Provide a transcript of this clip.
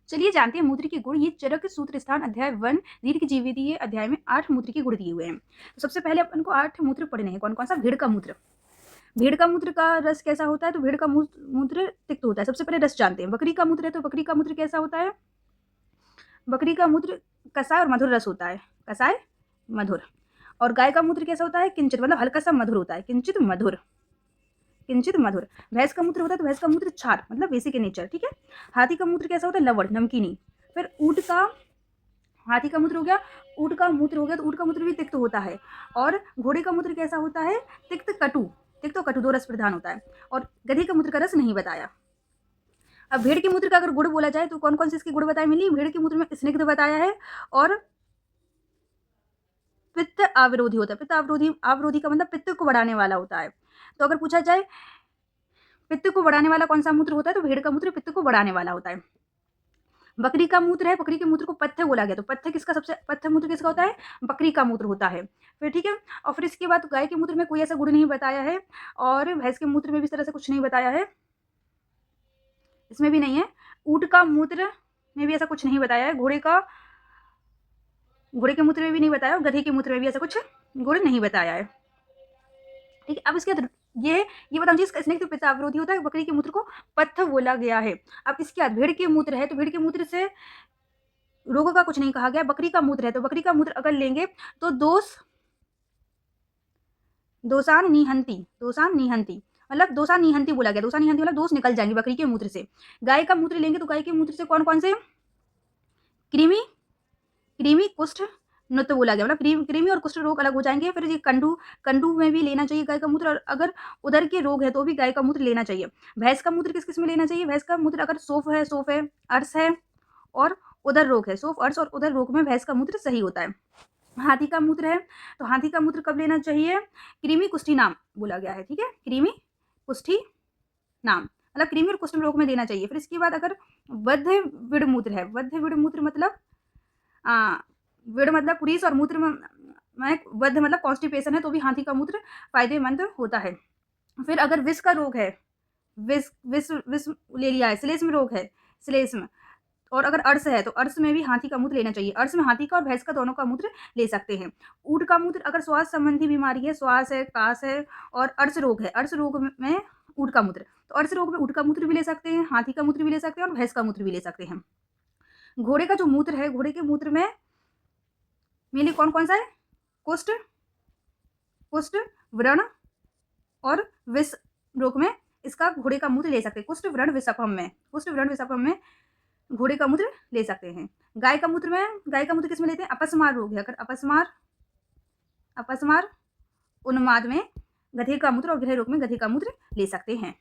चलिए जानते हैं मूत्र के गुण। ये चरक सूत्र स्थान अध्याय 1 दीर्घजीवितीय अध्याय में 8 मूत्र के गुण दिए हुए हैं। तो सबसे पहले अपन को 8 मूत्र पढ़ने हैं। कौन कौन सा? भेड़ का मूत्र। भेड़ का मूत्र का रस कैसा होता है? तो भेड़ का मूत्र तिक्त होता है। सबसे पहले रस जानते हैं। बकरी का मूत्र है तो बकरी का मूत्र कैसा होता है? बकरी का मूत्र कसाय और मधुर रस होता है। कसाय मधुर। और गाय का मूत्र कैसा होता है? किंचित, मतलब हल्का सा मधुर होता है। किंचित मधुर, किंचित मधुर। भैंस का मूत्र होता है तो भैंस का मूत्र क्षार, मतलब बेसिक इन नेचर। ठीक है। हाथी का मूत्र कैसा होता है? लवण, नमकीनी। फिर ऊंट का, हाथी का मूत्र हो गया, ऊंट का मूत्र हो गया तो ऊंट का मूत्र भी तिक्त होता है। और घोड़े का मूत्र कैसा होता है? तिक्त कटु। तिक्त और कटु दो रस प्रधान होता है। और गधे का मूत्र का रस नहीं बताया। अब भेड़ के मूत्र का अगर गुण बोला जाए तो कौन कौन से इसके गुण बताए मिली? भेड़ के मूत्र में स्निग्ध बताया है और पित्त अवरोधी होता है। पित्त अवरोधी का मतलब पित्त को बढ़ाने वाला होता है। तो अगर पूछा जाए पित्त को बढ़ाने वाला कौन सा मूत्र होता है तो भेड़ का मूत्र पित्त को बढ़ाने वाला होता है। बकरी का मूत्र है, बकरी के मूत्र को पथ्य बोला गया तो पथ्य मूत्र किसका होता है? बकरी का मूत्र होता है। फिर ठीक है। और फिर इसके बाद गाय के मूत्र में कोई ऐसा गुण नहीं बताया है और भैंस के मूत्र में भी इस तरह से कुछ नहीं बताया है, इसमें भी नहीं है। ऊंट का मूत्र में भी ऐसा कुछ नहीं बताया है। घोड़े के मूत्र में भी नहीं बताया और गधे के मूत्र में भी ऐसा कुछ गुण नहीं बताया है। ठीक है। अब इसके बाद ये बताऊँ जिसका स्निग्ध पित्त अवरोधी होता है, बकरी के मूत्र को पथ्य बोला गया है। अब इसके बाद भेड़ के मूत्र है तो भेड़ के मूत्र से रोग का कुछ नहीं कहा गया। बकरी का मूत्र है तो बकरी का मूत्र अगर लेंगे तो दोषान निहंती मतलब दोषान निहंती बोला गया। दोषान निहंती मतलब दोष निकल जाएंगे बकरी के मूत्र से। गाय का मूत्र लेंगे तो गाय के मूत्र से कौन कौन से? कृमि कुष्ठ नुत बोला गया, मतलब कृमि और कुष्ठ रोग अलग हो जाएंगे। फिर ये कंडू में भी लेना चाहिए गाय का मूत्र। और अगर उदर के रोग है तो भी गाय का मूत्र लेना चाहिए। भैंस का मूत्र किस किस में लेना चाहिए? भैंस का मूत्र अगर सोफ है, अर्श है और उदर रोग है, सोफ अर्श और उदर रोग में भैंस का मूत्र सही होता है। हाथी का मूत्र है तो हाथी का मूत्र कब लेना चाहिए? कृमि कुष्ठी नाम बोला गया है। ठीक है। कृमि कुष्ठी नाम मतलब कृमि और कुष्ठ रोग में देना चाहिए। फिर इसके बाद अगर वध विड़ मूत्र है, वध विड़ मूत्र मतलब विड़ मतलब पुरीस और मूत्र में वध मतलब कॉन्स्टिपेशन है तो भी हाथी का मूत्र फायदेमंद होता है। फिर अगर विष का रोग है, विष ले लिया है, श्लेष्म रोग है, श्लेष्म, और अगर अर्श है तो अर्श में भी हाथी का मूत्र लेना चाहिए। अर्श में हाथी का और भैंस का दोनों का मूत्र ले सकते हैं। ऊंट का मूत्र अगर श्वास संबंधी बीमारी है, श्वास है, कास है और अर्श रोग है, अर्श रोग में ऊंट का मूत्र, तो अर्श रोग में ऊंट का मूत्र भी ले सकते हैं, हाथी का मूत्र भी ले सकते हैं और भैंस का मूत्र भी ले सकते हैं। घोड़े का जो मूत्र है, घोड़े के मूत्र में मेनली कौन कौन सा है? कुष्ठ, व्रण और विष रोग में इसका घोड़े का मूत्र ले सकते हैं। कुष्ठ व्रण विषापम में घोड़े का मूत्र ले सकते हैं। गाय का मूत्र किस में लेते हैं? अपस्मार रोग है, अगर अपस्मार उन्माद में गधे का मूत्र और गृह रोग में गधे का मूत्र ले सकते हैं।